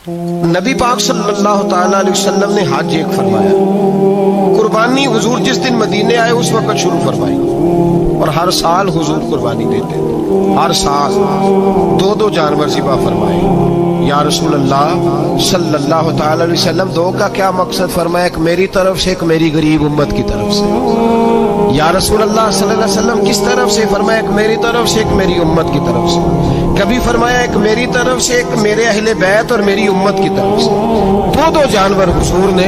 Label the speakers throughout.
Speaker 1: نبی پاک صلی اللہ تعالیٰ علیہ وسلم نے حج ایک فرمایا، قربانی حضور جس دن مدینے آئے اس وقت شروع فرمائی، اور ہر سال حضور قربانی دیتے تھے، ہر سال دو جانور ذبح فرمائے۔ یا رسول اللہ صلی اللہ تعالیٰ علیہ وسلم، دو کا کیا مقصد فرمایا؟ ایک میری طرف سے، ایک میری غریب امت کی طرف سے۔ یا رسول اللہ صلی اللہ علیہ وسلم کس طرف سے فرمایا؟ ایک میری طرف سے، ایک میری امت کی طرف سے۔ کبھی فرمایا ایک میری طرف سے، ایک میرے اہل بیت اور میری امت کی طرف سے۔ دو جانور حضور نے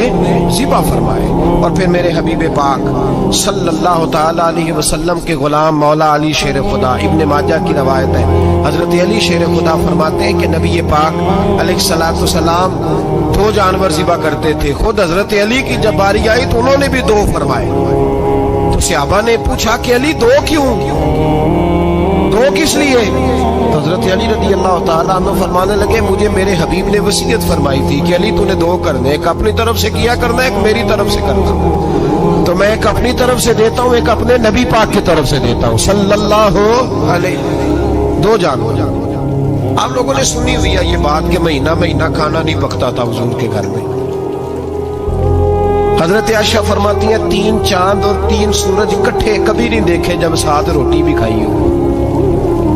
Speaker 1: ذبح فرمائے، اور پھر میرے حبیب پاک صلی اللہ تعالی علیہ وسلم کے غلام مولا علی شیر خدا، ابن ماجہ کی روایت ہے، حضرت علی شیر خدا فرماتے ہیں کہ نبی پاک علیہ الصلوۃ والسلام دو جانور ذبح کرتے تھے۔ خود حضرت علی کی جب باری آئی تو انہوں نے بھی دو فرمائے، تو صحابہ نے پوچھا کہ علی دو کیوں، دو کس لیے؟ تو حضرت علی رضی اللہ تعالیٰ عنہ فرمانے لگے مجھے میرے حبیب نے وصیت فرمائی تھی کہ علی تو نے دو کرنے، ایک اپنی طرف سے کیا کرنا، ایک میری طرف سے کرنا، تو میں ایک اپنی طرف سے دیتا ہوں، ایک اپنے نبی پاک کی طرف سے دیتا ہوں صلی اللہ علیہ۔ دو جانور۔ آپ لوگوں نے سنی ہوئی ہے یہ بات کہ مہینہ مہینہ کھانا نہیں پکتا تھا حضور کے گھر میں۔ حضرت عائشہ فرماتی ہیں 3 چاند اور 3 سورج اکٹھے کبھی نہیں دیکھے جب ساتھ روٹی بھی کھائی ہو،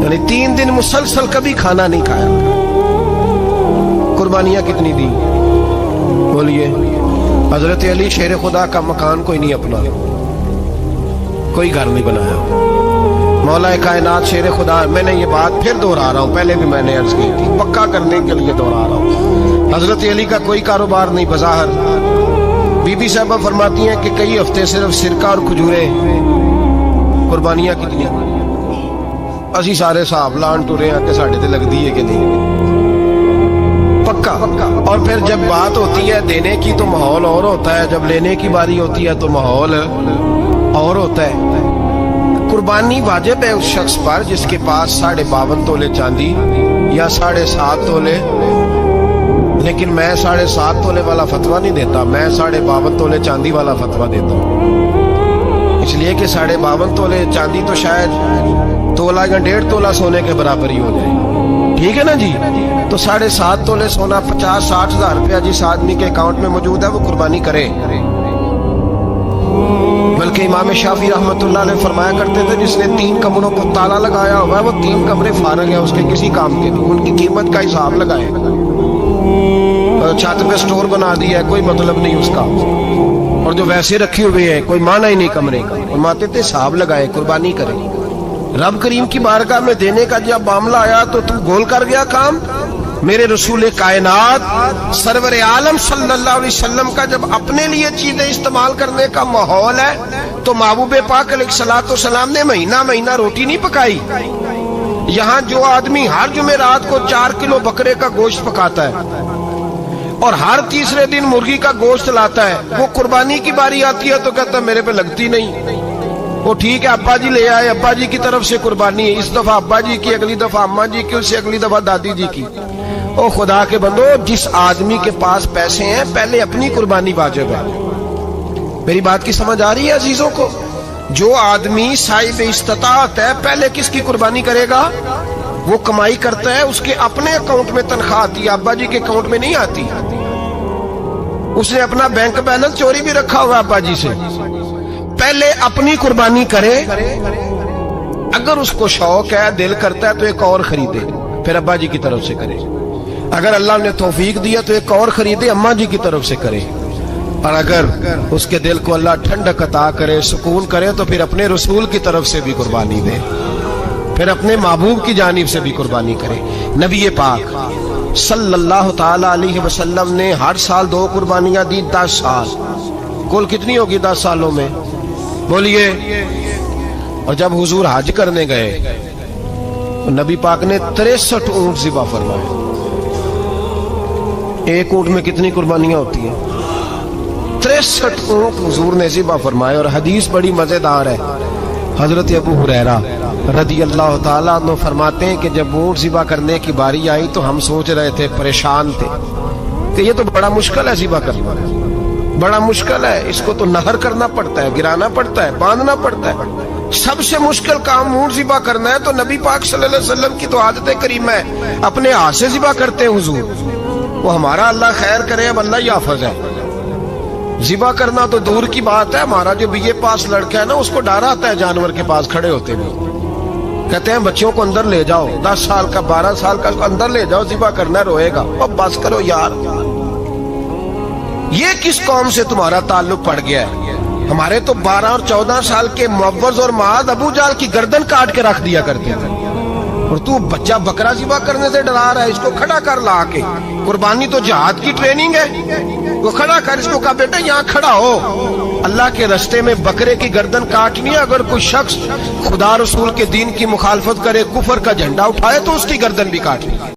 Speaker 1: یعنی 3 دن مسلسل کبھی کھانا نہیں کھایا۔ قربانیاں کتنی دی بولیے؟ حضرت علی شیر خدا کا مکان کوئی نہیں اپنا، کوئی گھر نہیں بنایا۔ مولا کائنات شیر خدا، میں نے یہ بات پھر دوہرا رہا ہوں، پہلے بھی میں نے عرض کی تھی، پکا کرنے کے لیے دوہرا رہا ہوں۔ حضرت علی کا کوئی کاروبار نہیں بظاہر۔ بی بی صاحبہ فرماتی ہیں کہ کئی ہفتے صرف سرکہ اور کھجورے۔ قربانیاں کتنی؟ اسی سارے صاحب لان ٹورے ہیں کہ ساڑھے تے لگ دی ہے کہ نہیں، پکا۔ اور پھر جب بات ہوتی ہے دینے کی تو ماحول اور ہوتا ہے، جب لینے کی باری ہوتی ہے تو ماحول اور ہوتا ہے۔ قربانی واجب ہے اس شخص پر جس کے پاس 52.5 تولے چاندی یا 7.5 تولے، لیکن میں 7.5 تولے والا فتویٰ نہیں دیتا، میں 52.5 تولے چاندی والا فتویٰ دیتا ہوں، اس لیے کہ 52.5 تولے چاندی تو شاید تولہ یا 1.5 تولہ سونے کے برابر ہی ہو جائے، ٹھیک ہے نا جی؟ تو 7.5 تولے سونا 50-60 ہزار روپیہ جس آدمی کے اکاؤنٹ میں موجود ہے وہ قربانی کرے۔ بلکہ امام شافعی رحمۃ اللہ علیہ فرمایا کرتے تھے جس نے 3 کمروں کو تالا لگایا ہوا ہے وہ 3 کمرے فارغ ہیں اس کے کسی کام کے نہیں، ان کی قیمت کا حساب لگائے۔ چھت پہ سٹور بنا دیا ہے، کوئی مطلب نہیں اس کا، اور جو ویسے رکھی ہوئے ہیں کوئی معنی ہی نہیں کمرے کا، فرماتے تھے حساب لگائے، قربانی کرے۔ رب کریم کی بارگاہ میں دینے کا جب معاملہ آیا تو تو گول کر گیا کام۔ میرے رسول کائنات سرور عالم صلی اللہ علیہ وسلم کا جب اپنے لیے چیزیں استعمال کرنے کا ماحول ہے تو محبوب پاک علیہ الصلوۃ والسلام نے مہینہ مہینہ روٹی نہیں پکائی۔ یہاں جو آدمی ہر جمعرات کو 4 کلو بکرے کا گوشت پکاتا ہے اور ہر تیسرے دن مرغی کا گوشت لاتا ہے، وہ قربانی کی باری آتی ہے تو کہتا ہے میرے پہ لگتی نہیں۔ وہ ٹھیک ہے ابا جی لے آئے، ابا جی کی طرف سے قربانی ہے، اس دفعہ ابا جی کی، اگلی دفعہ اماں جی کی، اس سے اگلی دفعہ دادی جی کی۔ او خدا کے بندو، جس آدمی کے پاس پیسے ہیں پہلے اپنی قربانی واجب ہے۔ میری بات کی سمجھ آ رہی ہے عزیزوں کو؟ جو آدمی صاحب استطاعت ہے پہلے کس کی قربانی کرے گا؟ وہ کمائی کرتا ہے، اس کے اپنے اکاؤنٹ میں تنخواہ آتی ہے، ابا جی کے اکاؤنٹ میں نہیں آتی۔ اس نے اپنا بینک بیلنس چوری بھی رکھا ہوا ابا جی سے۔ پہلے اپنی قربانی کرے، اگر اس کو شوق ہے، دل کرتا ہے تو ایک اور خریدے، پھر ابا جی کی طرف سے کرے۔ اگر اللہ نے توفیق دیا تو ایک اور خریدے، اماں جی کی طرف سے کرے۔ اور اگر اس کے دل کو اللہ ٹھنڈک عطا کرے، سکون کرے، تو پھر اپنے رسول کی طرف سے بھی قربانی دے، پھر اپنے محبوب کی جانب سے بھی قربانی کرے۔ نبی پاک صلی اللہ تعالی علیہ وسلم نے ہر سال 2 قربانیاں دی، 10 سال، کل کتنی ہوگی 10 سالوں میں بولیے؟ اور جب حضور حج کرنے گئے نبی پاک نے 63 اونٹ ذبح فرمائے۔ ایک اونٹ میں کتنی قربانیاں ہوتی ہیں؟ 63 اونٹ حضور نے ذبح فرمائے۔ اور حدیث بڑی مزیدار ہے، حضرت ابو ہریرہ رضی اللہ تعالیٰ عنہ فرماتے ہیں کہ جب اونٹ ذبح کرنے کی باری آئی تو ہم سوچ رہے تھے، پریشان تھے کہ یہ تو بڑا مشکل ہے ذبح کرنا، بڑا مشکل ہے، اس کو تو نہر کرنا پڑتا ہے، گرانا پڑتا ہے، باندھنا پڑتا ہے، سب سے مشکل کام اونٹ ذبح کرنا ہے۔ تو نبی پاک صلی اللہ علیہ وسلم کی تو عادت کریمہ ہے، اپنے ہاتھ سے ذبح کرتے ہیں حضور، وہ ہمارا اللہ خیر کرے، اب اللہ ہی حافظ ہے. ذبح کرنا تو دور کی بات ہے، ہمارا جو BA پاس لڑکا ہے نا اس کو ڈر آتا ہے جانور کے پاس کھڑے ہوتے ہوئے. کہتے ہیں بچوں کو اندر لے جاؤ، 10 سال کا 12 سال کا اندر لے جاؤ، ذبح کرنا روئے گا. اب بس کرو یار، یہ کس قوم سے تمہارا تعلق پڑ گیا ہے؟ ہمارے تو 12 اور 14 سال کے معوذ اور معاذ ابو جہل کی گردن کاٹ کے رکھ دیا کرتے تھے، اور تو بچہ بکرا ذبح کرنے سے ڈرا رہا ہے. اس کو کھڑا کر لا کے، قربانی تو جہاد کی ٹریننگ ہے. وہ کھڑا کر، اس کو کہا بیٹا یہاں کھڑا ہو، اللہ کے رستے میں بکرے کی گردن کاٹنی ہے. اگر کوئی شخص خدا رسول کے دین کی مخالفت کرے، کفر کا جھنڈا اٹھائے تو اس کی گردن بھی کاٹنی ہے.